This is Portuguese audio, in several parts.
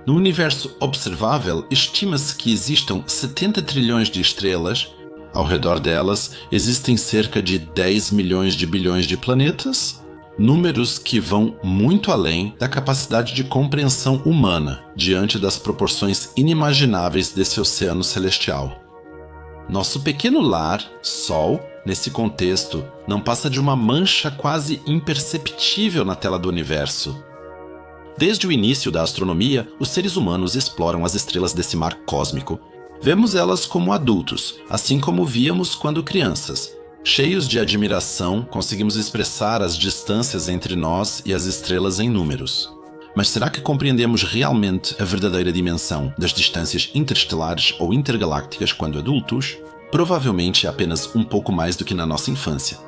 No universo observável, estima-se que existam 70 trilhões de estrelas. Ao redor delas, existem cerca de 10 milhões de bilhões de planetas, números que vão muito além da capacidade de compreensão humana diante das proporções inimagináveis desse oceano celestial. Nosso pequeno lar, Sol, nesse contexto, não passa de uma mancha quase imperceptível na tela do universo. Desde o início da astronomia, os seres humanos exploram as estrelas desse mar cósmico. Vemos elas como adultos, assim como víamos quando crianças. Cheios de admiração, conseguimos expressar as distâncias entre nós e as estrelas em números. Mas será que compreendemos realmente a verdadeira dimensão das distâncias interestelares ou intergalácticas quando adultos? Provavelmente apenas um pouco mais do que na nossa infância.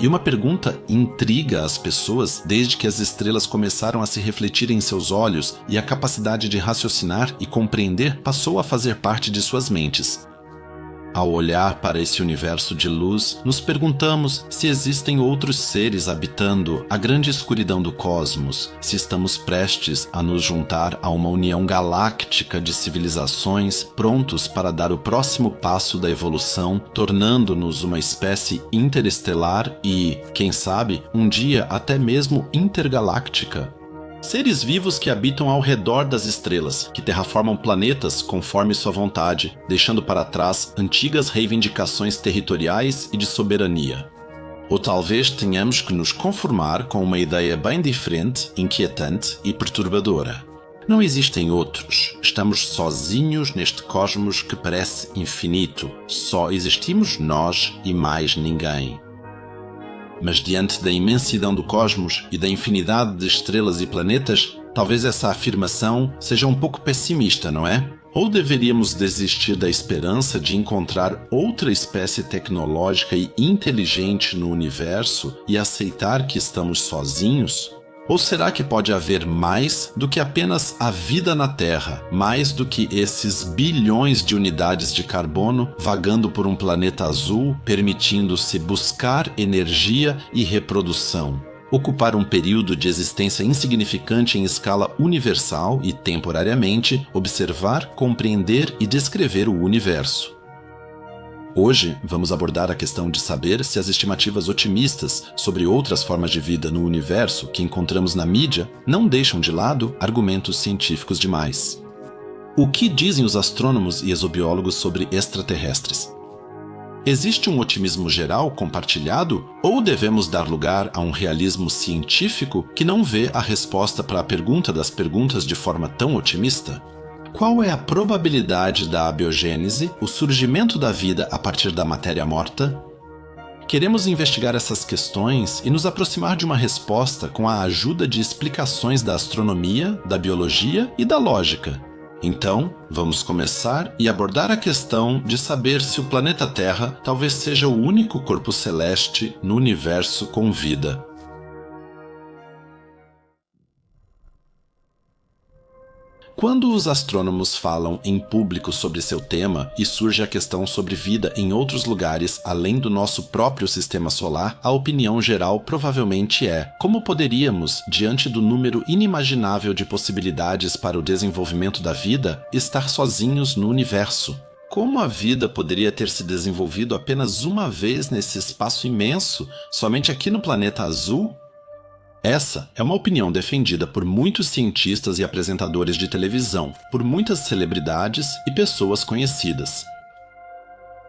E uma pergunta intriga as pessoas desde que as estrelas começaram a se refletir em seus olhos e a capacidade de raciocinar e compreender passou a fazer parte de suas mentes. Ao olhar para esse universo de luz, nos perguntamos se existem outros seres habitando a grande escuridão do cosmos, se estamos prestes a nos juntar a uma união galáctica de civilizações prontos para dar o próximo passo da evolução, tornando-nos uma espécie interestelar e, quem sabe, um dia até mesmo intergaláctica. Seres vivos que habitam ao redor das estrelas, que terraformam planetas conforme sua vontade, deixando para trás antigas reivindicações territoriais e de soberania. Ou talvez tenhamos que nos conformar com uma ideia bem diferente, inquietante e perturbadora. Não existem outros. Estamos sozinhos neste cosmos que parece infinito. Só existimos nós e mais ninguém. Mas diante da imensidão do cosmos e da infinidade de estrelas e planetas, talvez essa afirmação seja um pouco pessimista, não é? Ou deveríamos desistir da esperança de encontrar outra espécie tecnológica e inteligente no universo e aceitar que estamos sozinhos? Ou será que pode haver mais do que apenas a vida na Terra, mais do que esses bilhões de unidades de carbono vagando por um planeta azul, permitindo-se buscar energia e reprodução? Ocupar um período de existência insignificante em escala universal e, temporariamente, observar, compreender e descrever o universo. Hoje, vamos abordar a questão de saber se as estimativas otimistas sobre outras formas de vida no universo que encontramos na mídia não deixam de lado argumentos científicos demais. O que dizem os astrônomos e exobiólogos sobre extraterrestres? Existe um otimismo geral compartilhado ou devemos dar lugar a um realismo científico que não vê a resposta para a pergunta das perguntas de forma tão otimista? Qual é a probabilidade da abiogênese, o surgimento da vida a partir da matéria morta? Queremos investigar essas questões e nos aproximar de uma resposta com a ajuda de explicações da astronomia, da biologia e da lógica. Então, vamos começar e abordar a questão de saber se o planeta Terra talvez seja o único corpo celeste no universo com vida. Quando os astrônomos falam em público sobre seu tema e surge a questão sobre vida em outros lugares além do nosso próprio sistema solar, a opinião geral provavelmente é: como poderíamos, diante do número inimaginável de possibilidades para o desenvolvimento da vida, estar sozinhos no universo? Como a vida poderia ter se desenvolvido apenas uma vez nesse espaço imenso, somente aqui no planeta azul? Essa é uma opinião defendida por muitos cientistas e apresentadores de televisão, por muitas celebridades e pessoas conhecidas.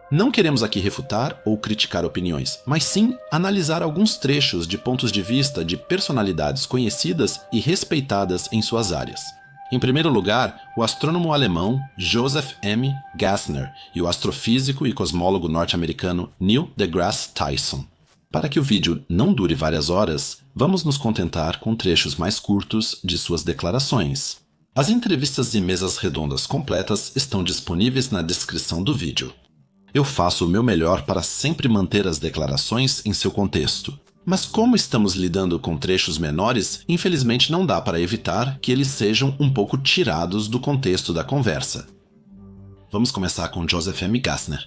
Não queremos aqui refutar ou criticar opiniões, mas sim analisar alguns trechos de pontos de vista de personalidades conhecidas e respeitadas em suas áreas. Em primeiro lugar, o astrônomo alemão Joseph M. Gassner e o astrofísico e cosmólogo norte-americano Neil deGrasse Tyson. Para que o vídeo não dure várias horas, vamos nos contentar com trechos mais curtos de suas declarações. As entrevistas e mesas redondas completas estão disponíveis na descrição do vídeo. Eu faço o meu melhor para sempre manter as declarações em seu contexto. Mas como estamos lidando com trechos menores, infelizmente não dá para evitar que eles sejam um pouco tirados do contexto da conversa. Vamos começar com Joseph M. Gassner.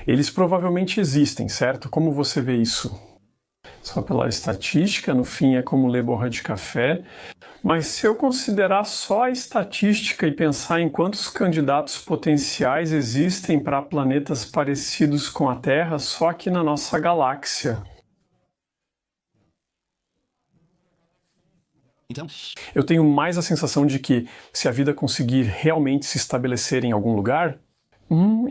Eles provavelmente existem, certo? Como você vê isso? Só pela estatística, no fim é como ler borra de café. Mas se eu considerar só a estatística e pensar em quantos candidatos potenciais existem para planetas parecidos com a Terra só aqui na nossa galáxia. Então, eu tenho mais a sensação de que se a vida conseguir realmente se estabelecer em algum lugar,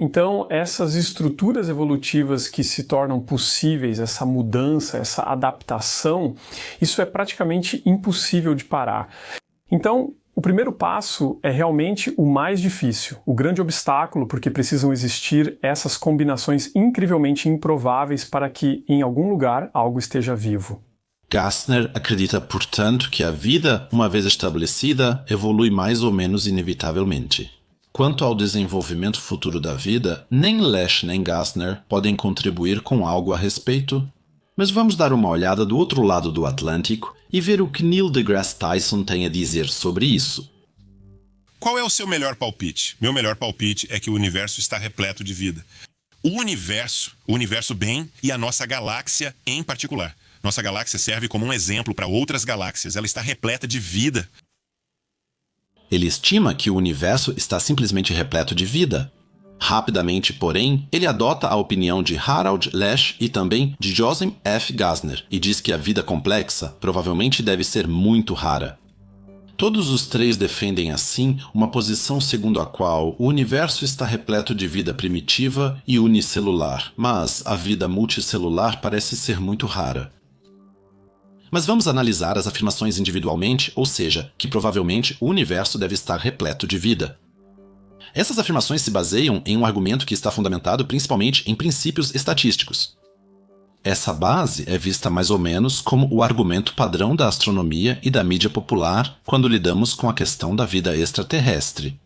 então essas estruturas evolutivas que se tornam possíveis, essa mudança, essa adaptação, isso é praticamente impossível de parar. Então, o primeiro passo é realmente o mais difícil, o grande obstáculo, porque precisam existir essas combinações incrivelmente improváveis para que, em algum lugar, algo esteja vivo. Gassner acredita, portanto, que a vida, uma vez estabelecida, evolui mais ou menos inevitavelmente. Quanto ao desenvolvimento futuro da vida, nem Lesch nem Gassner podem contribuir com algo a respeito. Mas vamos dar uma olhada do outro lado do Atlântico e ver o que Neil deGrasse Tyson tem a dizer sobre isso. Qual é o seu melhor palpite? Meu melhor palpite é que o universo está repleto de vida. O universo bem e a nossa galáxia em particular. Nossa galáxia serve como um exemplo para outras galáxias. Ela está repleta de vida. Ele estima que o universo está simplesmente repleto de vida. Rapidamente, porém, ele adota a opinião de Harald Lesch e também de Joseph F. Gassner e diz que a vida complexa provavelmente deve ser muito rara. Todos os três defendem, assim, uma posição segundo a qual o universo está repleto de vida primitiva e unicelular, mas a vida multicelular parece ser muito rara. Mas vamos analisar as afirmações individualmente, ou seja, que provavelmente o universo deve estar repleto de vida. Essas afirmações se baseiam em um argumento que está fundamentado principalmente em princípios estatísticos. Essa base é vista mais ou menos como o argumento padrão da astronomia e da mídia popular quando lidamos com a questão da vida extraterrestre.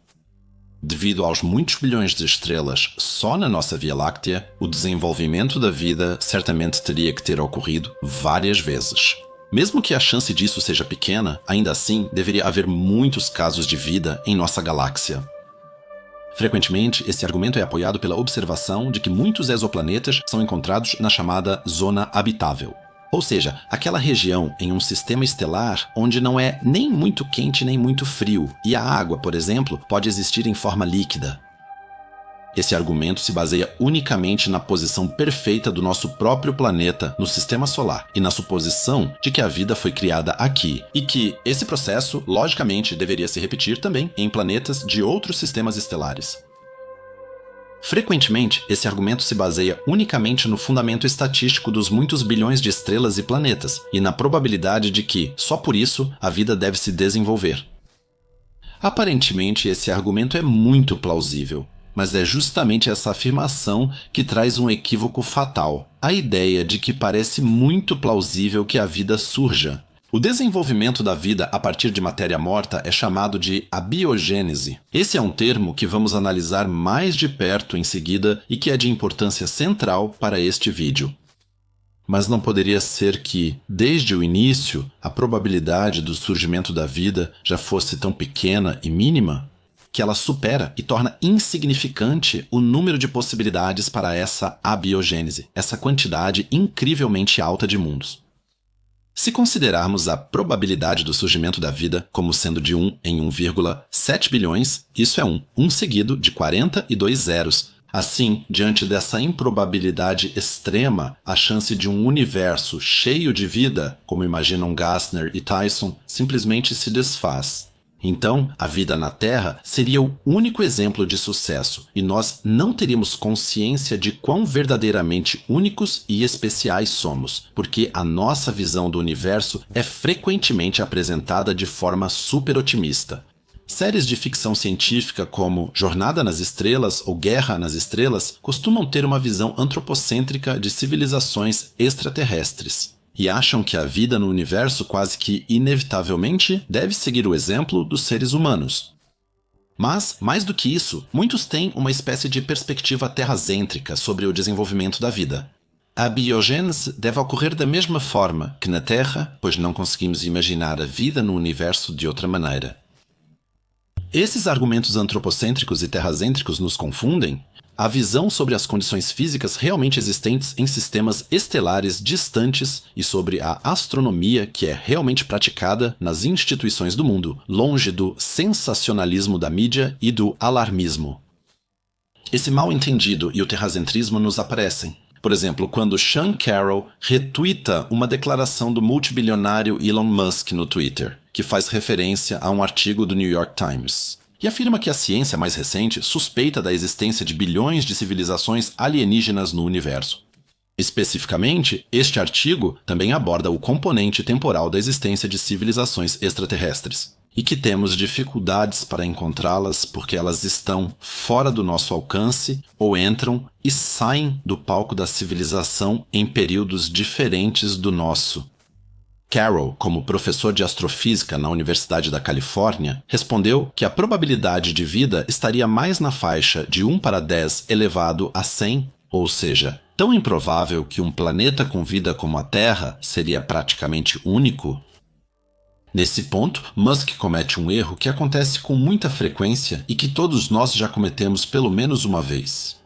Devido aos muitos bilhões de estrelas só na nossa Via Láctea, o desenvolvimento da vida certamente teria que ter ocorrido várias vezes. Mesmo que a chance disso seja pequena, ainda assim deveria haver muitos casos de vida em nossa galáxia. Frequentemente, esse argumento é apoiado pela observação de que muitos exoplanetas são encontrados na chamada zona habitável, ou seja, aquela região em um sistema estelar onde não é nem muito quente nem muito frio, e a água, por exemplo, pode existir em forma líquida. Esse argumento se baseia unicamente na posição perfeita do nosso próprio planeta no sistema solar e na suposição de que a vida foi criada aqui e que esse processo, logicamente, deveria se repetir também em planetas de outros sistemas estelares. Frequentemente, esse argumento se baseia unicamente no fundamento estatístico dos muitos bilhões de estrelas e planetas e na probabilidade de que, só por isso, a vida deve se desenvolver. Aparentemente, esse argumento é muito plausível. Mas é justamente essa afirmação que traz um equívoco fatal, a ideia de que parece muito plausível que a vida surja. O desenvolvimento da vida a partir de matéria morta é chamado de abiogênese. Esse é um termo que vamos analisar mais de perto em seguida e que é de importância central para este vídeo. Mas não poderia ser que, desde o início, a probabilidade do surgimento da vida já fosse tão pequena e mínima? Que ela supera e torna insignificante o número de possibilidades para essa abiogênese, essa quantidade incrivelmente alta de mundos. Se considerarmos a probabilidade do surgimento da vida como sendo de 1 em 1,7 bilhões, isso é 1 seguido de 42 zeros. Assim, diante dessa improbabilidade extrema, a chance de um universo cheio de vida, como imaginam Gassner e Tyson, simplesmente se desfaz. Então, a vida na Terra seria o único exemplo de sucesso, e nós não teríamos consciência de quão verdadeiramente únicos e especiais somos, porque a nossa visão do universo é frequentemente apresentada de forma super otimista. Séries de ficção científica como Jornada nas Estrelas ou Guerra nas Estrelas costumam ter uma visão antropocêntrica de civilizações extraterrestres. E acham que a vida no universo quase que inevitavelmente deve seguir o exemplo dos seres humanos. Mas, mais do que isso, muitos têm uma espécie de perspectiva terrazêntrica sobre o desenvolvimento da vida. A biogênese deve ocorrer da mesma forma que na Terra, pois não conseguimos imaginar a vida no universo de outra maneira. Esses argumentos antropocêntricos e terrazêntricos nos confundem? a visão sobre as condições físicas realmente existentes em sistemas estelares distantes e sobre a astronomia que é realmente praticada nas instituições do mundo, longe do sensacionalismo da mídia e do alarmismo. Esse mal-entendido e o terracentrismo nos aparecem. Por exemplo, quando Sean Carroll retuita uma declaração do multibilionário Elon Musk no Twitter, que faz referência a um artigo do New York Times, e afirma que a ciência mais recente suspeita da existência de bilhões de civilizações alienígenas no universo. Especificamente, este artigo também aborda o componente temporal da existência de civilizações extraterrestres, e que temos dificuldades para encontrá-las porque elas estão fora do nosso alcance ou entram e saem do palco da civilização em períodos diferentes do nosso. Carroll, como professor de astrofísica na Universidade da Califórnia, respondeu que a probabilidade de vida estaria mais na faixa de 1 para 10 elevado a 100, ou seja, tão improvável que um planeta com vida como a Terra seria praticamente único. Nesse ponto, Musk comete um erro que acontece com muita frequência e que todos nós já cometemos pelo menos uma vez.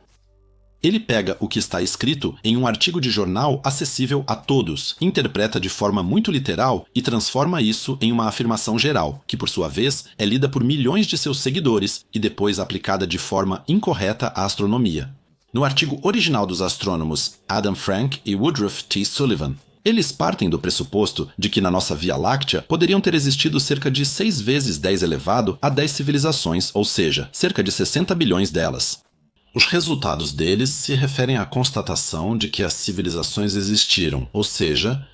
Ele pega o que está escrito em um artigo de jornal acessível a todos, interpreta de forma muito literal e transforma isso em uma afirmação geral, que por sua vez é lida por milhões de seus seguidores e depois aplicada de forma incorreta à astronomia. No artigo original dos astrônomos Adam Frank e Woodruff T. Sullivan, eles partem do pressuposto de que na nossa Via Láctea poderiam ter existido cerca de 6 vezes 10 elevado a 10 civilizações, ou seja, cerca de 60 bilhões delas. Os resultados deles se referem à constatação de que as civilizações existiram, ou seja,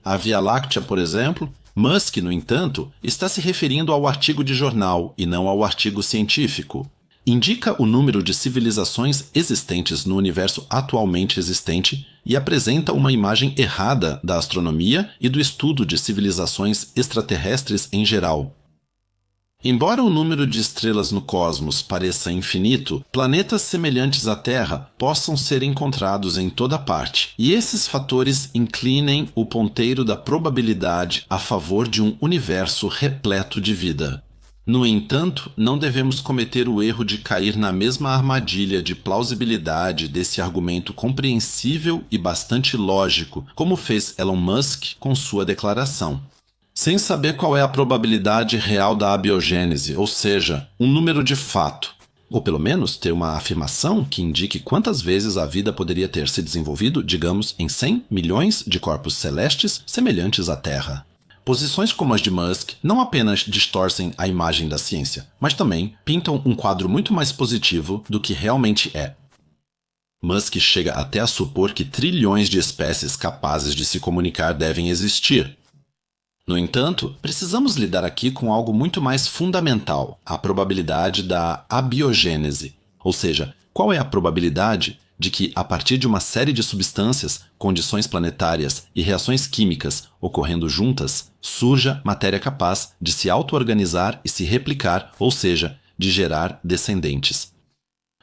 a Via Láctea, por exemplo. Musk, no entanto, está se referindo ao artigo de jornal e não ao artigo científico. Indica o número de civilizações existentes no universo atualmente existente e apresenta uma imagem errada da astronomia e do estudo de civilizações extraterrestres em geral. Embora o número de estrelas no cosmos pareça infinito, planetas semelhantes à Terra possam ser encontrados em toda parte, e esses fatores inclinem o ponteiro da probabilidade a favor de um universo repleto de vida. No entanto, não devemos cometer o erro de cair na mesma armadilha de plausibilidade desse argumento compreensível e bastante lógico, como fez Elon Musk com sua declaração. Sem saber qual é a probabilidade real da abiogênese, ou seja, um número de fato, ou pelo menos ter uma afirmação que indique quantas vezes a vida poderia ter se desenvolvido, digamos, em 100 milhões de corpos celestes semelhantes à Terra. Posições como as de Musk não apenas distorcem a imagem da ciência, mas também pintam um quadro muito mais positivo do que realmente é. Musk chega até a supor que trilhões de espécies capazes de se comunicar devem existir. No entanto, precisamos lidar aqui com algo muito mais fundamental, a probabilidade da abiogênese. Ou seja, qual é a probabilidade de que, a partir de uma série de substâncias, condições planetárias e reações químicas ocorrendo juntas, surja matéria capaz de se auto-organizar e se replicar, ou seja, de gerar descendentes.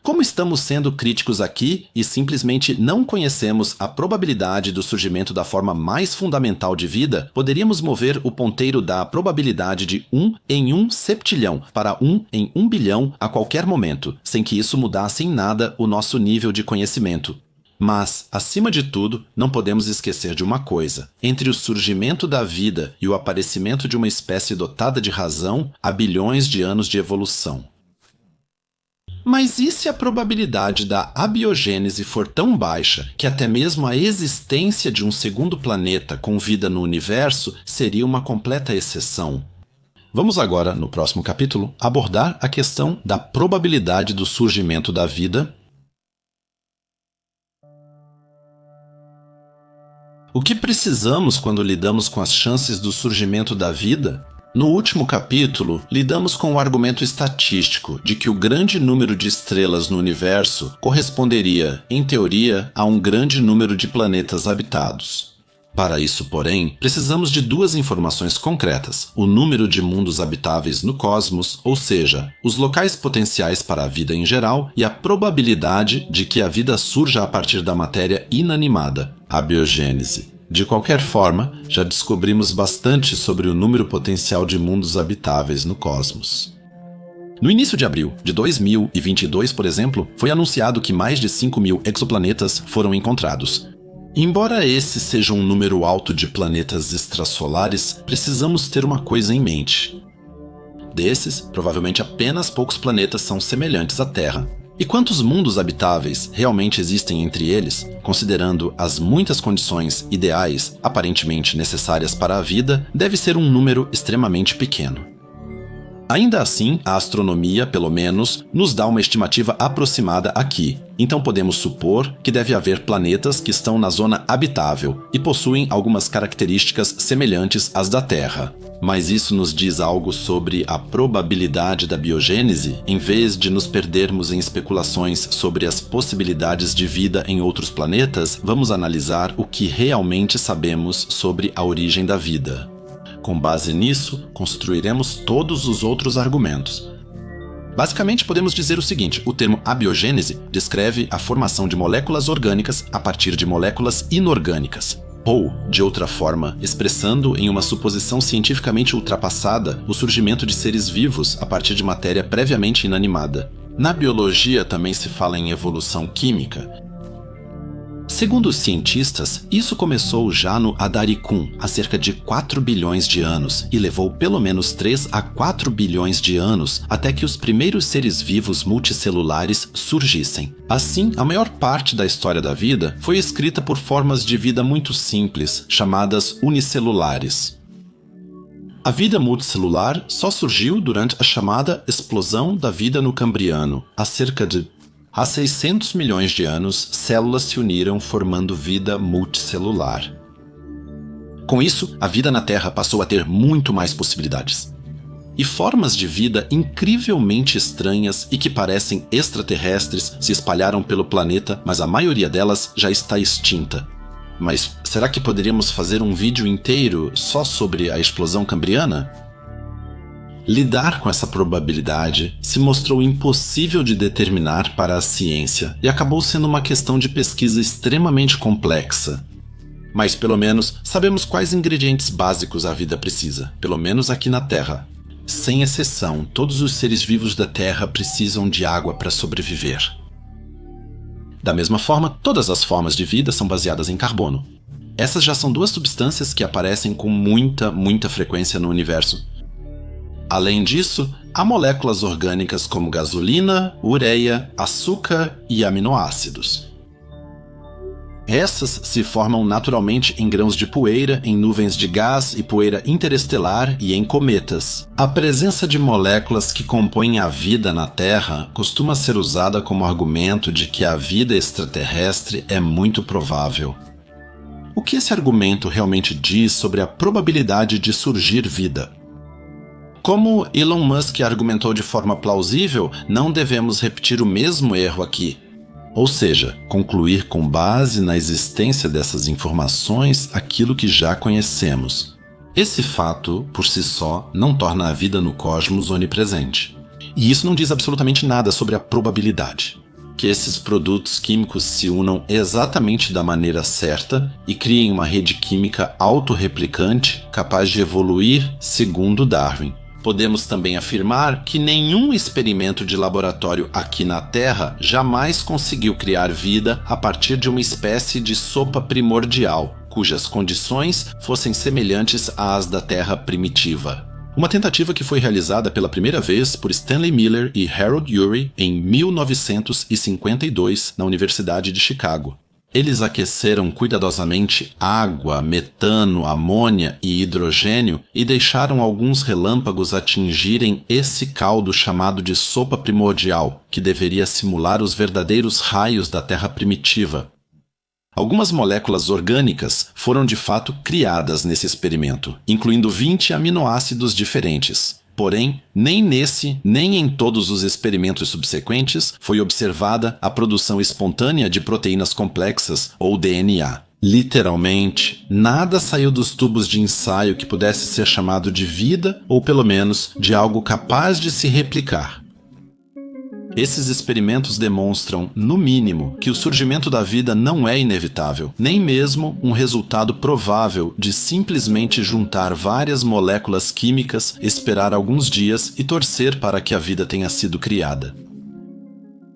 Como estamos sendo críticos aqui e simplesmente não conhecemos a probabilidade do surgimento da forma mais fundamental de vida, poderíamos mover o ponteiro da probabilidade de 1 em 1 septilhão para 1 em 1 bilhão a qualquer momento, sem que isso mudasse em nada o nosso nível de conhecimento. Mas, acima de tudo, não podemos esquecer de uma coisa. Entre o surgimento da vida e o aparecimento de uma espécie dotada de razão, há bilhões de anos de evolução. Mas e se a probabilidade da abiogênese for tão baixa que até mesmo a existência de um segundo planeta com vida no universo seria uma completa exceção? Vamos agora, no próximo capítulo, abordar a questão da probabilidade do surgimento da vida. O que precisamos quando lidamos com as chances do surgimento da vida? No último capítulo, lidamos com o argumento estatístico de que o grande número de estrelas no universo corresponderia, em teoria, a um grande número de planetas habitados. Para isso, porém, precisamos de duas informações concretas: o número de mundos habitáveis no cosmos, ou seja, os locais potenciais para a vida em geral, e a probabilidade de que a vida surja a partir da matéria inanimada, a abiogênese. De qualquer forma, já descobrimos bastante sobre o número potencial de mundos habitáveis no cosmos. No início de abril de 2022, por exemplo, foi anunciado que mais de 5.000 exoplanetas foram encontrados. Embora esse seja um número alto de planetas extrasolares, precisamos ter uma coisa em mente. Desses, provavelmente apenas poucos planetas são semelhantes à Terra. E quantos mundos habitáveis realmente existem entre eles, considerando as muitas condições ideais aparentemente necessárias para a vida, deve ser um número extremamente pequeno. Ainda assim, a astronomia, pelo menos, nos dá uma estimativa aproximada aqui, então podemos supor que deve haver planetas que estão na zona habitável e possuem algumas características semelhantes às da Terra. Mas isso nos diz algo sobre a probabilidade da biogênese, em vez de nos perdermos em especulações sobre as possibilidades de vida em outros planetas, vamos analisar o que realmente sabemos sobre a origem da vida. Com base nisso, construiremos todos os outros argumentos. Basicamente, podemos dizer o seguinte: o termo abiogênese descreve a formação de moléculas orgânicas a partir de moléculas inorgânicas. Ou, de outra forma, expressando em uma suposição cientificamente ultrapassada o surgimento de seres vivos a partir de matéria previamente inanimada. Na biologia também se fala em evolução química. Segundo os cientistas, isso começou já no Adarikun, há cerca de 4 bilhões de anos, e levou pelo menos 3 a 4 bilhões de anos até que os primeiros seres vivos multicelulares surgissem. Assim, a maior parte da história da vida foi escrita por formas de vida muito simples, chamadas unicelulares. A vida multicelular só surgiu durante a chamada explosão da vida no Cambriano, há 600 milhões de anos, células se uniram formando vida multicelular. Com isso, a vida na Terra passou a ter muito mais possibilidades. E formas de vida incrivelmente estranhas e que parecem extraterrestres se espalharam pelo planeta, mas a maioria delas já está extinta. Mas será que poderíamos fazer um vídeo inteiro só sobre a explosão cambriana? Lidar com essa probabilidade se mostrou impossível de determinar para a ciência e acabou sendo uma questão de pesquisa extremamente complexa. Mas pelo menos sabemos quais ingredientes básicos a vida precisa, pelo menos aqui na Terra. Sem exceção, todos os seres vivos da Terra precisam de água para sobreviver. Da mesma forma, todas as formas de vida são baseadas em carbono. Essas já são duas substâncias que aparecem com muita frequência no universo. Além disso, há moléculas orgânicas como gasolina, ureia, açúcar e aminoácidos. Essas se formam naturalmente em grãos de poeira, em nuvens de gás e poeira interestelar e em cometas. A presença de moléculas que compõem a vida na Terra costuma ser usada como argumento de que a vida extraterrestre é muito provável. O que esse argumento realmente diz sobre a probabilidade de surgir vida? Como Elon Musk argumentou de forma plausível, não devemos repetir o mesmo erro aqui. Ou seja, concluir com base na existência dessas informações aquilo que já conhecemos. Esse fato, por si só, não torna a vida no cosmos onipresente. E isso não diz absolutamente nada sobre a probabilidade. Que esses produtos químicos se unam exatamente da maneira certa e criem uma rede química autorreplicante capaz de evoluir segundo Darwin. Podemos também afirmar que nenhum experimento de laboratório aqui na Terra jamais conseguiu criar vida a partir de uma espécie de sopa primordial, cujas condições fossem semelhantes às da Terra primitiva. Uma tentativa que foi realizada pela primeira vez por Stanley Miller e Harold Urey em 1952 na Universidade de Chicago. Eles aqueceram cuidadosamente água, metano, amônia e hidrogênio e deixaram alguns relâmpagos atingirem esse caldo chamado de sopa primordial, que deveria simular os verdadeiros raios da Terra primitiva. Algumas moléculas orgânicas foram de fato criadas nesse experimento, incluindo 20 aminoácidos diferentes. Porém, nem nesse, nem em todos os experimentos subsequentes foi observada a produção espontânea de proteínas complexas, ou DNA. Literalmente, nada saiu dos tubos de ensaio que pudesse ser chamado de vida, ou pelo menos de algo capaz de se replicar. Esses experimentos demonstram, no mínimo, que o surgimento da vida não é inevitável, nem mesmo um resultado provável de simplesmente juntar várias moléculas químicas, esperar alguns dias e torcer para que a vida tenha sido criada.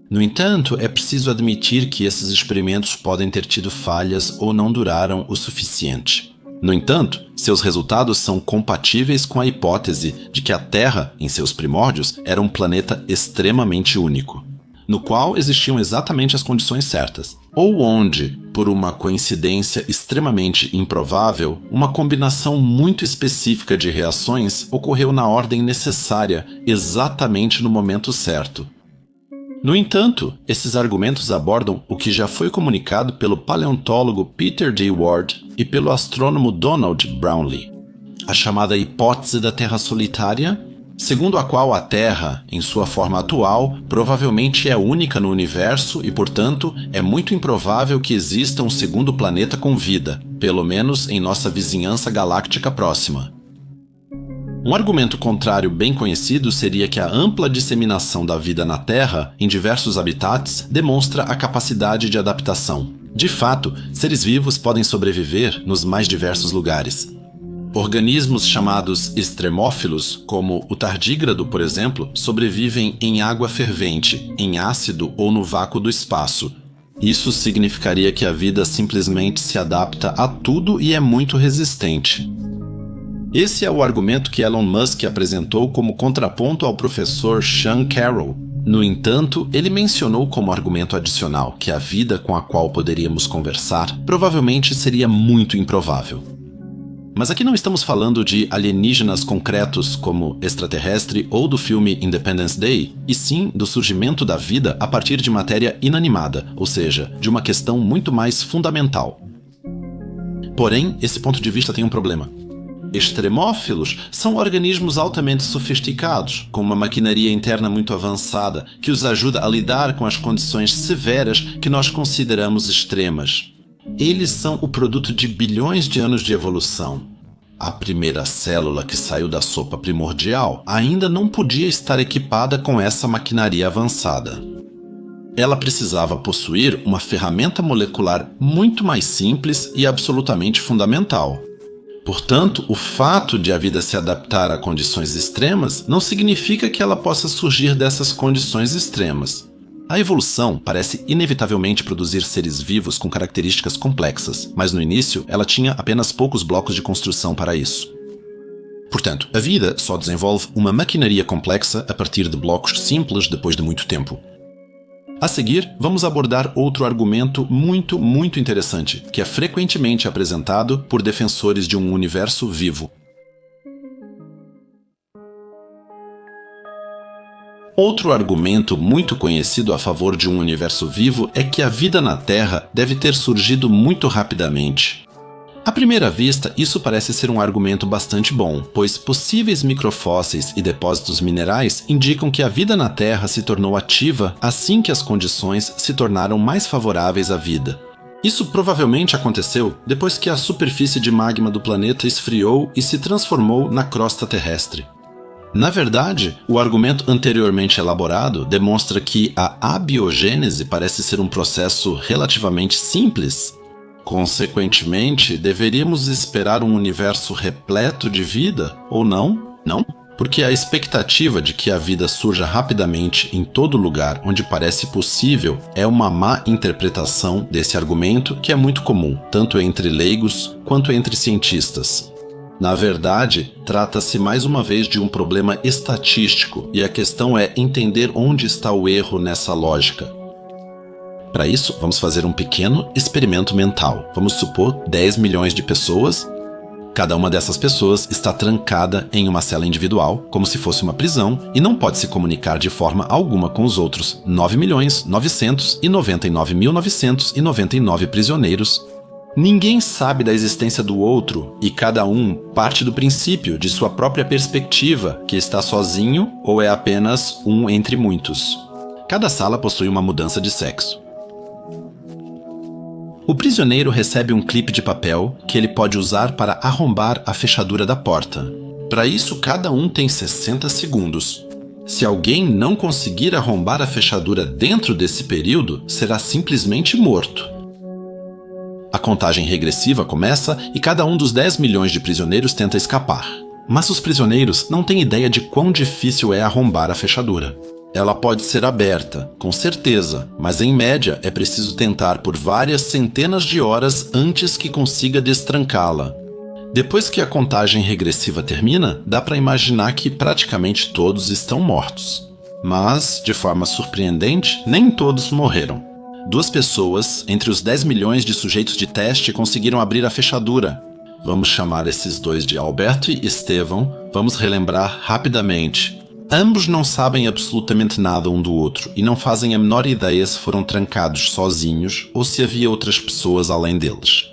No entanto, é preciso admitir que esses experimentos podem ter tido falhas ou não duraram o suficiente. No entanto, seus resultados são compatíveis com a hipótese de que a Terra, em seus primórdios, era um planeta extremamente único, no qual existiam exatamente as condições certas, ou onde, por uma coincidência extremamente improvável, uma combinação muito específica de reações ocorreu na ordem necessária, exatamente no momento certo. No entanto, esses argumentos abordam o que já foi comunicado pelo paleontólogo Peter D. Ward e pelo astrônomo Donald Brownlee, a chamada hipótese da Terra solitária, segundo a qual a Terra, em sua forma atual, provavelmente é única no universo e, portanto, é muito improvável que exista um segundo planeta com vida, pelo menos em nossa vizinhança galáctica próxima. Um argumento contrário bem conhecido seria que a ampla disseminação da vida na Terra, em diversos habitats, demonstra a capacidade de adaptação. De fato, seres vivos podem sobreviver nos mais diversos lugares. Organismos chamados extremófilos, como o tardígrado, por exemplo, sobrevivem em água fervente, em ácido ou no vácuo do espaço. Isso significaria que a vida simplesmente se adapta a tudo e é muito resistente. Esse é o argumento que Elon Musk apresentou como contraponto ao professor Sean Carroll. No entanto, ele mencionou como argumento adicional que a vida com a qual poderíamos conversar provavelmente seria muito improvável. Mas aqui não estamos falando de alienígenas concretos como extraterrestre ou do filme Independence Day, e sim do surgimento da vida a partir de matéria inanimada, ou seja, de uma questão muito mais fundamental. Porém, esse ponto de vista tem um problema. Extremófilos são organismos altamente sofisticados, com uma maquinaria interna muito avançada, que os ajuda a lidar com as condições severas que nós consideramos extremas. Eles são o produto de bilhões de anos de evolução. A primeira célula que saiu da sopa primordial ainda não podia estar equipada com essa maquinaria avançada. Ela precisava possuir uma ferramenta molecular muito mais simples e absolutamente fundamental. Portanto, o fato de a vida se adaptar a condições extremas não significa que ela possa surgir dessas condições extremas. A evolução parece inevitavelmente produzir seres vivos com características complexas, mas no início ela tinha apenas poucos blocos de construção para isso. Portanto, a vida só desenvolve uma maquinaria complexa a partir de blocos simples depois de muito tempo. A seguir, vamos abordar outro argumento muito interessante, que é frequentemente apresentado por defensores de um universo vivo. Outro argumento muito conhecido a favor de um universo vivo é que a vida na Terra deve ter surgido muito rapidamente. À primeira vista, isso parece ser um argumento bastante bom, pois possíveis microfósseis e depósitos minerais indicam que a vida na Terra se tornou ativa assim que as condições se tornaram mais favoráveis à vida. Isso provavelmente aconteceu depois que a superfície de magma do planeta esfriou e se transformou na crosta terrestre. Na verdade, o argumento anteriormente elaborado demonstra que a abiogênese parece ser um processo relativamente simples. Consequentemente, deveríamos esperar um universo repleto de vida, ou não? Não? Porque a expectativa de que a vida surja rapidamente em todo lugar onde parece possível é uma má interpretação desse argumento que é muito comum, tanto entre leigos quanto entre cientistas. Na verdade, trata-se mais uma vez de um problema estatístico, e a questão é entender onde está o erro nessa lógica. Para isso, vamos fazer um pequeno experimento mental. Vamos supor 10 milhões de pessoas. Cada uma dessas pessoas está trancada em uma cela individual, como se fosse uma prisão, e não pode se comunicar de forma alguma com os outros 9.999.999 prisioneiros. Ninguém sabe da existência do outro, e cada um parte do princípio de sua própria perspectiva, que está sozinho ou é apenas um entre muitos. Cada sala possui uma mudança de sexo. O prisioneiro recebe um clipe de papel que ele pode usar para arrombar a fechadura da porta. Para isso, cada um tem 60 segundos. Se alguém não conseguir arrombar a fechadura dentro desse período, será simplesmente morto. A contagem regressiva começa e cada um dos 10 milhões de prisioneiros tenta escapar. Mas os prisioneiros não têm ideia de quão difícil é arrombar a fechadura. Ela pode ser aberta, com certeza, mas em média é preciso tentar por várias centenas de horas antes que consiga destrancá-la. Depois que a contagem regressiva termina, dá para imaginar que praticamente todos estão mortos. Mas, de forma surpreendente, nem todos morreram. 2 pessoas, entre os 10 milhões de sujeitos de teste, conseguiram abrir a fechadura. Vamos chamar esses 2 de Alberto e Estevão. Vamos relembrar rapidamente. Ambos não sabem absolutamente nada um do outro e não fazem a menor ideia se foram trancados sozinhos ou se havia outras pessoas além deles.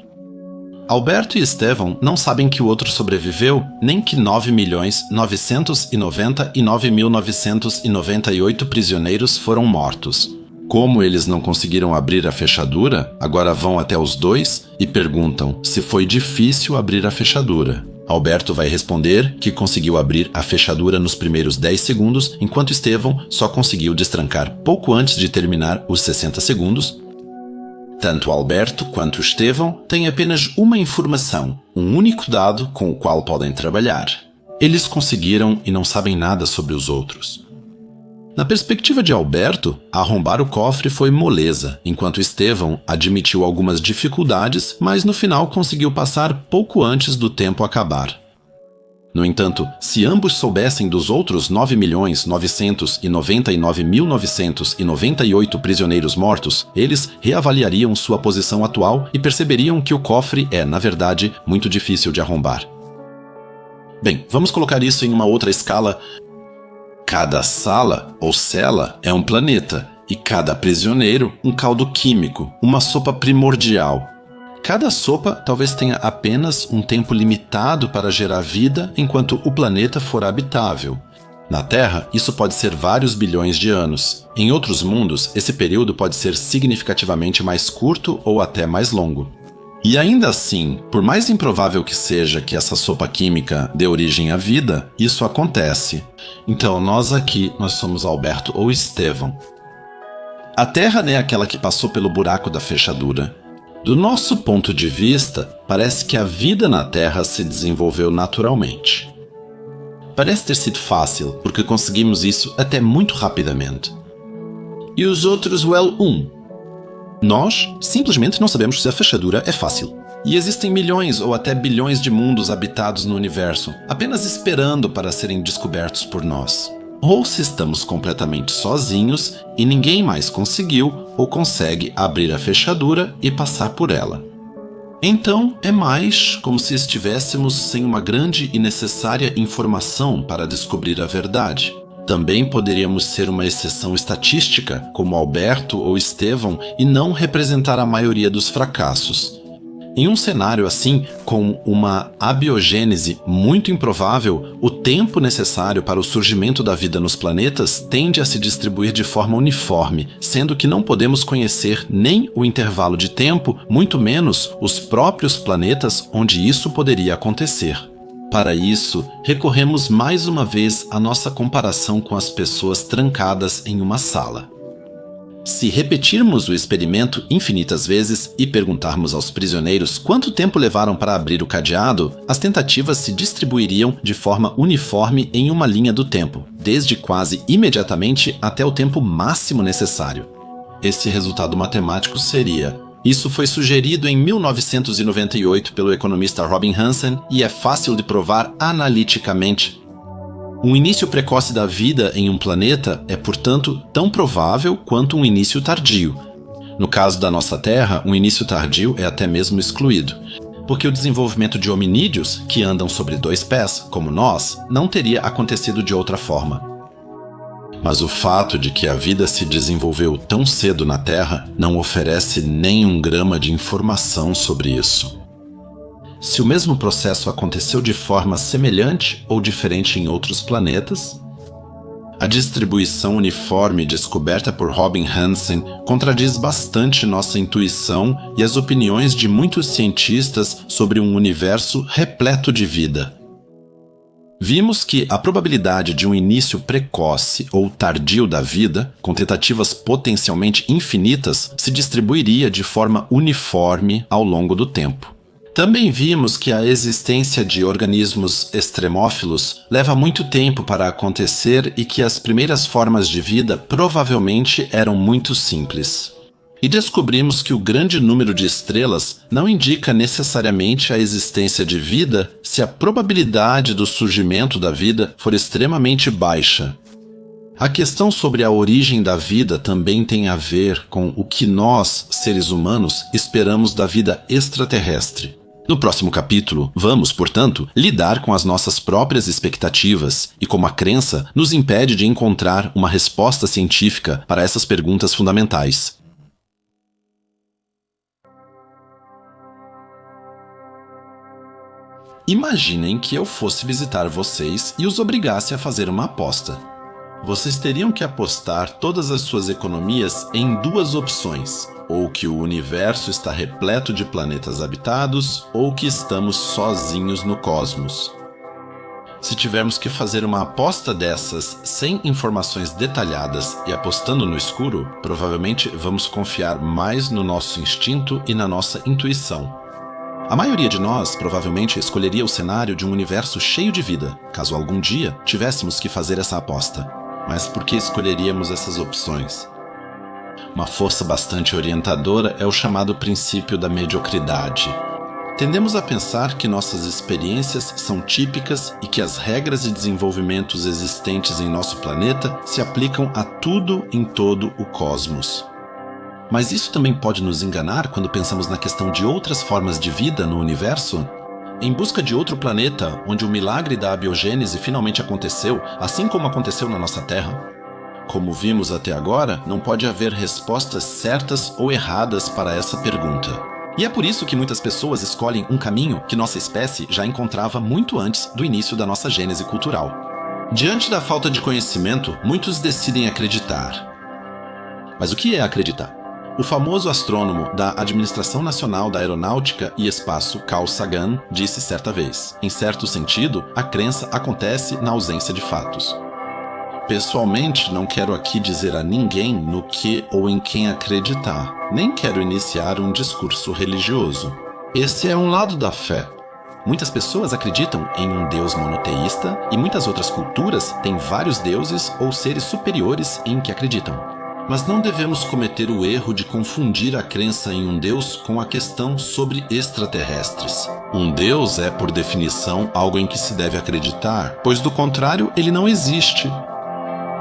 Alberto e Estevão não sabem que o outro sobreviveu, nem que 9.999.998 prisioneiros foram mortos. Como eles não conseguiram abrir a fechadura, agora vão até os 2 e perguntam se foi difícil abrir a fechadura. Alberto vai responder que conseguiu abrir a fechadura nos primeiros 10 segundos, enquanto Estevão só conseguiu destrancar pouco antes de terminar os 60 segundos. Tanto Alberto quanto Estevão têm apenas uma informação, um único dado com o qual podem trabalhar. Eles conseguiram e não sabem nada sobre os outros. Na perspectiva de Alberto, arrombar o cofre foi moleza, enquanto Estevão admitiu algumas dificuldades, mas no final conseguiu passar pouco antes do tempo acabar. No entanto, se ambos soubessem dos outros 9.999.998 prisioneiros mortos, eles reavaliariam sua posição atual e perceberiam que o cofre é, na verdade, muito difícil de arrombar. Bem, vamos colocar isso em uma outra escala. Cada sala ou cela é um planeta e cada prisioneiro um caldo químico, uma sopa primordial. Cada sopa talvez tenha apenas um tempo limitado para gerar vida enquanto o planeta for habitável. Na Terra, isso pode ser vários bilhões de anos. Em outros mundos, esse período pode ser significativamente mais curto ou até mais longo. E ainda assim, por mais improvável que seja que essa sopa química dê origem à vida, isso acontece. Então, nós somos Alberto ou Estevão. A Terra é aquela que passou pelo buraco da fechadura. Do nosso ponto de vista, parece que a vida na Terra se desenvolveu naturalmente. Parece ter sido fácil, porque conseguimos isso até muito rapidamente. E os outros, nós simplesmente não sabemos se a fechadura é fácil. E existem milhões ou até bilhões de mundos habitados no universo, apenas esperando para serem descobertos por nós. Ou se estamos completamente sozinhos e ninguém mais conseguiu ou consegue abrir a fechadura e passar por ela. Então, é mais como se estivéssemos sem uma grande e necessária informação para descobrir a verdade. Também poderíamos ser uma exceção estatística, como Alberto ou Estevão, e não representar a maioria dos fracassos. Em um cenário assim, com uma abiogênese muito improvável, o tempo necessário para o surgimento da vida nos planetas tende a se distribuir de forma uniforme, sendo que não podemos conhecer nem o intervalo de tempo, muito menos os próprios planetas onde isso poderia acontecer. Para isso, recorremos mais uma vez à nossa comparação com as pessoas trancadas em uma sala. Se repetirmos o experimento infinitas vezes e perguntarmos aos prisioneiros quanto tempo levaram para abrir o cadeado, as tentativas se distribuiriam de forma uniforme em uma linha do tempo, desde quase imediatamente até o tempo máximo necessário. Esse resultado matemático seria: isso foi sugerido em 1998 pelo economista Robin Hansen e é fácil de provar analiticamente. Um início precoce da vida em um planeta é, portanto, tão provável quanto um início tardio. No caso da nossa Terra, um início tardio é até mesmo excluído, porque o desenvolvimento de hominídeos, que andam sobre 2 pés, como nós, não teria acontecido de outra forma. Mas o fato de que a vida se desenvolveu tão cedo na Terra não oferece nem um grama de informação sobre isso. Se o mesmo processo aconteceu de forma semelhante ou diferente em outros planetas, a distribuição uniforme descoberta por Robin Hansen contradiz bastante nossa intuição e as opiniões de muitos cientistas sobre um universo repleto de vida. Vimos que a probabilidade de um início precoce ou tardio da vida, com tentativas potencialmente infinitas, se distribuiria de forma uniforme ao longo do tempo. Também vimos que a existência de organismos extremófilos leva muito tempo para acontecer e que as primeiras formas de vida provavelmente eram muito simples. E descobrimos que o grande número de estrelas não indica necessariamente a existência de vida se a probabilidade do surgimento da vida for extremamente baixa. A questão sobre a origem da vida também tem a ver com o que nós, seres humanos, esperamos da vida extraterrestre. No próximo capítulo, vamos, portanto, lidar com as nossas próprias expectativas e como a crença nos impede de encontrar uma resposta científica para essas perguntas fundamentais. Imaginem que eu fosse visitar vocês e os obrigasse a fazer uma aposta. Vocês teriam que apostar todas as suas economias em duas opções: ou que o universo está repleto de planetas habitados, ou que estamos sozinhos no cosmos. Se tivermos que fazer uma aposta dessas sem informações detalhadas e apostando no escuro, provavelmente vamos confiar mais no nosso instinto e na nossa intuição. A maioria de nós provavelmente escolheria o cenário de um universo cheio de vida, caso algum dia tivéssemos que fazer essa aposta. Mas por que escolheríamos essas opções? Uma força bastante orientadora é o chamado princípio da mediocridade. Tendemos a pensar que nossas experiências são típicas e que as regras e desenvolvimentos existentes em nosso planeta se aplicam a tudo em todo o cosmos. Mas isso também pode nos enganar quando pensamos na questão de outras formas de vida no universo? Em busca de outro planeta, onde o milagre da abiogênese finalmente aconteceu, assim como aconteceu na nossa Terra? Como vimos até agora, não pode haver respostas certas ou erradas para essa pergunta. E é por isso que muitas pessoas escolhem um caminho que nossa espécie já encontrava muito antes do início da nossa gênese cultural. Diante da falta de conhecimento, muitos decidem acreditar. Mas o que é acreditar? O famoso astrônomo da Administração Nacional da Aeronáutica e Espaço, Carl Sagan, disse certa vez: em certo sentido, a crença acontece na ausência de fatos. Pessoalmente, não quero aqui dizer a ninguém no que ou em quem acreditar, nem quero iniciar um discurso religioso. Esse é um lado da fé. Muitas pessoas acreditam em um Deus monoteísta e muitas outras culturas têm vários deuses ou seres superiores em que acreditam. Mas não devemos cometer o erro de confundir a crença em um Deus com a questão sobre extraterrestres. Um Deus é, por definição, algo em que se deve acreditar, pois do contrário, ele não existe.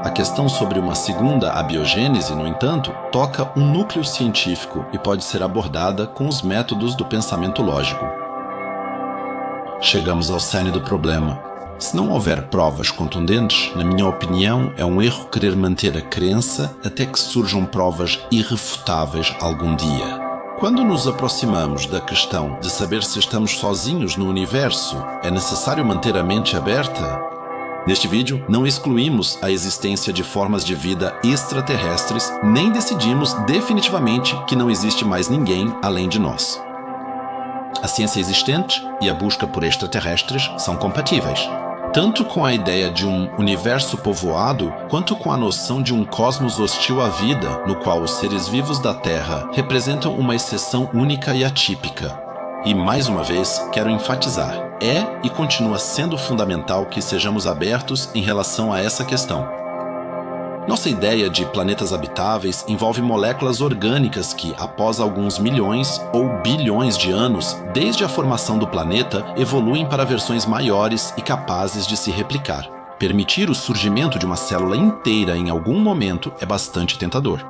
A questão sobre uma segunda abiogênese, no entanto, toca um núcleo científico e pode ser abordada com os métodos do pensamento lógico. Chegamos ao cerne do problema. Se não houver provas contundentes, na minha opinião, é um erro querer manter a crença até que surjam provas irrefutáveis algum dia. Quando nos aproximamos da questão de saber se estamos sozinhos no universo, é necessário manter a mente aberta? Neste vídeo, não excluímos a existência de formas de vida extraterrestres, nem decidimos definitivamente que não existe mais ninguém além de nós. A ciência existente e a busca por extraterrestres são compatíveis, tanto com a ideia de um universo povoado, quanto com a noção de um cosmos hostil à vida, no qual os seres vivos da Terra representam uma exceção única e atípica. E, mais uma vez, quero enfatizar, é e continua sendo fundamental que sejamos abertos em relação a essa questão. Nossa ideia de planetas habitáveis envolve moléculas orgânicas que, após alguns milhões ou bilhões de anos, desde a formação do planeta, evoluem para versões maiores e capazes de se replicar. Permitir o surgimento de uma célula inteira em algum momento é bastante tentador.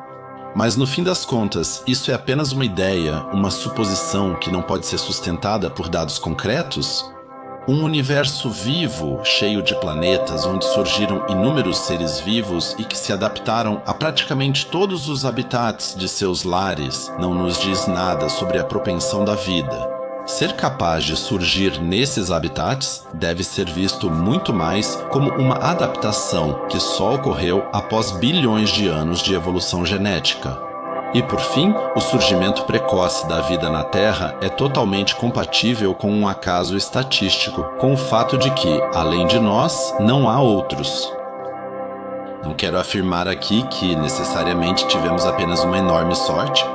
Mas no fim das contas, isso é apenas uma ideia, uma suposição que não pode ser sustentada por dados concretos? Um universo vivo, cheio de planetas, onde surgiram inúmeros seres vivos e que se adaptaram a praticamente todos os habitats de seus lares, não nos diz nada sobre a propensão da vida. Ser capaz de surgir nesses habitats deve ser visto muito mais como uma adaptação que só ocorreu após bilhões de anos de evolução genética. E por fim, o surgimento precoce da vida na Terra é totalmente compatível com um acaso estatístico, com o fato de que, além de nós, não há outros. Não quero afirmar aqui que necessariamente tivemos apenas uma enorme sorte.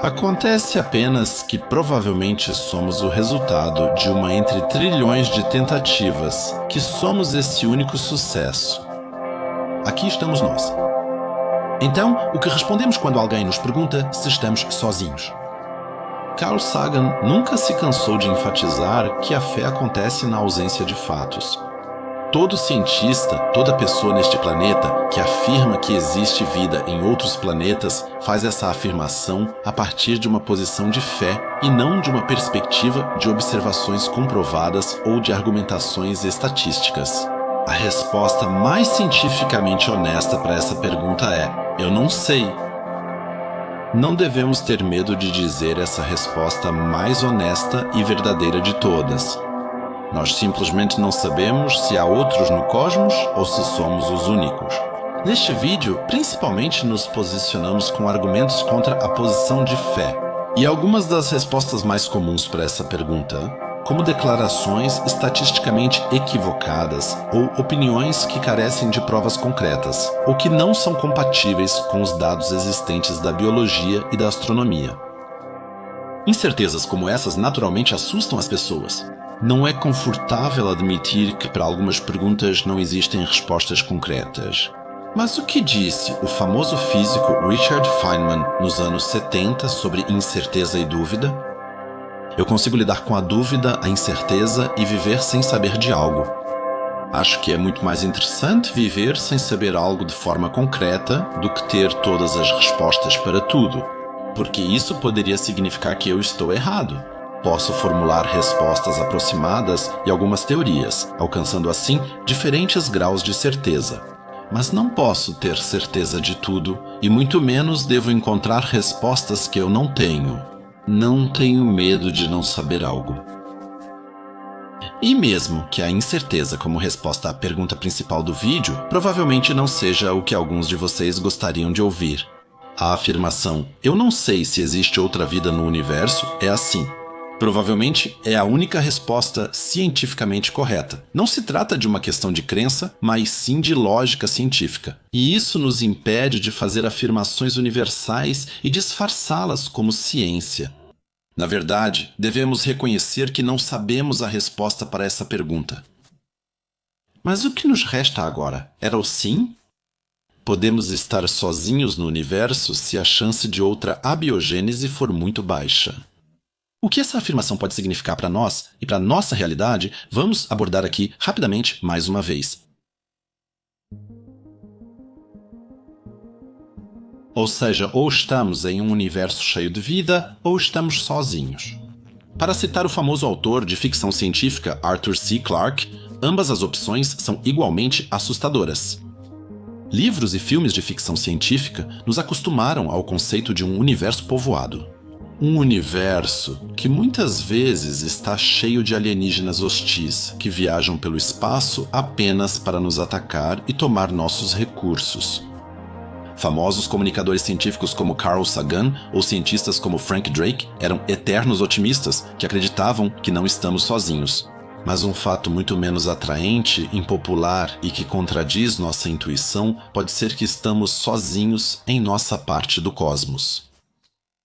Acontece apenas que provavelmente somos o resultado de uma entre trilhões de tentativas, que somos esse único sucesso. Aqui estamos nós. Então, o que respondemos quando alguém nos pergunta se estamos sozinhos? Carl Sagan nunca se cansou de enfatizar que a fé acontece na ausência de fatos. Todo cientista, toda pessoa neste planeta que afirma que existe vida em outros planetas faz essa afirmação a partir de uma posição de fé e não de uma perspectiva de observações comprovadas ou de argumentações estatísticas. A resposta mais cientificamente honesta para essa pergunta é: eu não sei. Não devemos ter medo de dizer essa resposta mais honesta e verdadeira de todas. Nós simplesmente não sabemos se há outros no cosmos ou se somos os únicos. Neste vídeo, principalmente nos posicionamos com argumentos contra a posição de fé. E algumas das respostas mais comuns para essa pergunta, como declarações estatisticamente equivocadas ou opiniões que carecem de provas concretas, ou que não são compatíveis com os dados existentes da biologia e da astronomia. Incertezas como essas naturalmente assustam as pessoas. Não é confortável admitir que para algumas perguntas não existem respostas concretas. Mas o que disse o famoso físico Richard Feynman nos anos 70 sobre incerteza e dúvida? Eu consigo lidar com a dúvida, a incerteza e viver sem saber de algo. Acho que é muito mais interessante viver sem saber algo de forma concreta do que ter todas as respostas para tudo, porque isso poderia significar que eu estou errado. Posso formular respostas aproximadas e algumas teorias, alcançando assim diferentes graus de certeza. Mas não posso ter certeza de tudo, e muito menos devo encontrar respostas que eu não tenho. Não tenho medo de não saber algo. E mesmo que a incerteza como resposta à pergunta principal do vídeo provavelmente não seja o que alguns de vocês gostariam de ouvir. A afirmação "eu não sei se existe outra vida no universo" é assim. Provavelmente é a única resposta cientificamente correta. Não se trata de uma questão de crença, mas sim de lógica científica. E isso nos impede de fazer afirmações universais e disfarçá-las como ciência. Na verdade, devemos reconhecer que não sabemos a resposta para essa pergunta. Mas o que nos resta agora? Era o sim? Podemos estar sozinhos no universo se a chance de outra abiogênese for muito baixa. O que essa afirmação pode significar para nós e para nossa realidade, vamos abordar aqui rapidamente mais uma vez. Ou seja, ou estamos em um universo cheio de vida, ou estamos sozinhos. Para citar o famoso autor de ficção científica Arthur C. Clarke, ambas as opções são igualmente assustadoras. Livros e filmes de ficção científica nos acostumaram ao conceito de um universo povoado. Um universo que muitas vezes está cheio de alienígenas hostis que viajam pelo espaço apenas para nos atacar e tomar nossos recursos. Famosos comunicadores científicos como Carl Sagan ou cientistas como Frank Drake eram eternos otimistas que acreditavam que não estamos sozinhos. Mas um fato muito menos atraente, impopular e que contradiz nossa intuição pode ser que estamos sozinhos em nossa parte do cosmos.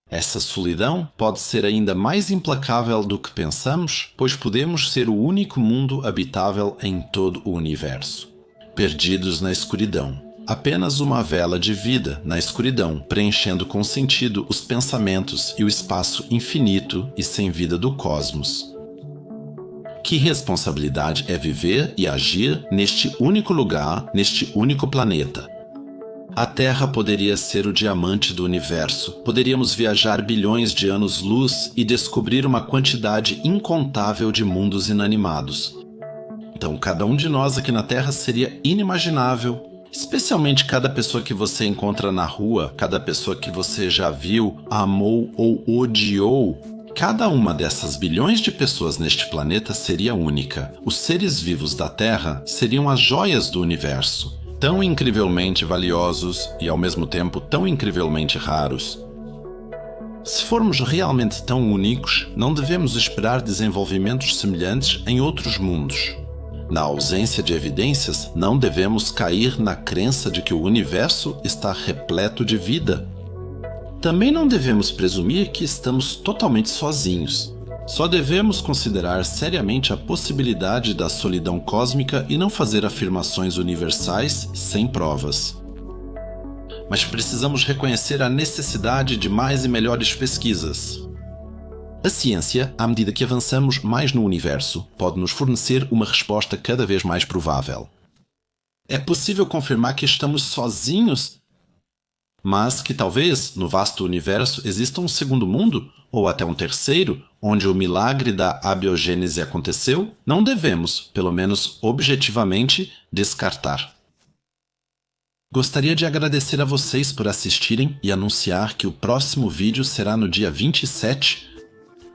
Essa solidão pode ser ainda mais implacável do que pensamos, pois podemos ser o único mundo habitável em todo o universo. Perdidos na escuridão. Apenas uma vela de vida na escuridão, preenchendo com sentido os pensamentos e o espaço infinito e sem vida do cosmos. Que responsabilidade é viver e agir neste único lugar, neste único planeta? A Terra poderia ser o diamante do universo. Poderíamos viajar bilhões de anos-luz e descobrir uma quantidade incontável de mundos inanimados. Então, cada um de nós aqui na Terra seria inimaginável, especialmente cada pessoa que você encontra na rua, cada pessoa que você já viu, amou ou odiou. Cada uma dessas bilhões de pessoas neste planeta seria única. Os seres vivos da Terra seriam as joias do universo. tão incrivelmente valiosos e ao mesmo tempo tão incrivelmente raros. Se formos realmente tão únicos, não devemos esperar desenvolvimentos semelhantes em outros mundos. Na ausência de evidências, não devemos cair na crença de que o universo está repleto de vida. Também não devemos presumir que estamos totalmente sozinhos. Só devemos considerar seriamente a possibilidade da solidão cósmica e não fazer afirmações universais sem provas. Mas precisamos reconhecer a necessidade de mais e melhores pesquisas. A ciência, à medida que avançamos mais no universo, pode nos fornecer uma resposta cada vez mais provável. É possível confirmar que estamos sozinhos, mas que talvez, no vasto universo, exista um segundo mundo, ou até um terceiro, onde o milagre da abiogênese aconteceu? Não devemos, pelo menos objetivamente, descartar. Gostaria de agradecer a vocês por assistirem e anunciar que o próximo vídeo será no dia 27.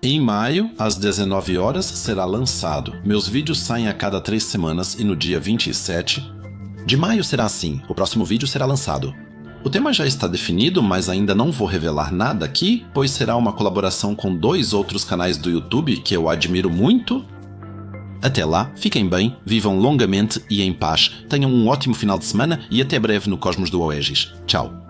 Em maio, às 19 horas, será lançado. Meus vídeos saem a cada 3 semanas e no dia 27 de maio será assim, o próximo vídeo será lançado. O tema já está definido, mas ainda não vou revelar nada aqui, pois será uma colaboração com 2 outros canais do YouTube que eu admiro muito. Até lá, fiquem bem, vivam longamente e em paz, tenham um ótimo final de semana e até breve no Cosmos do Oasis. Tchau!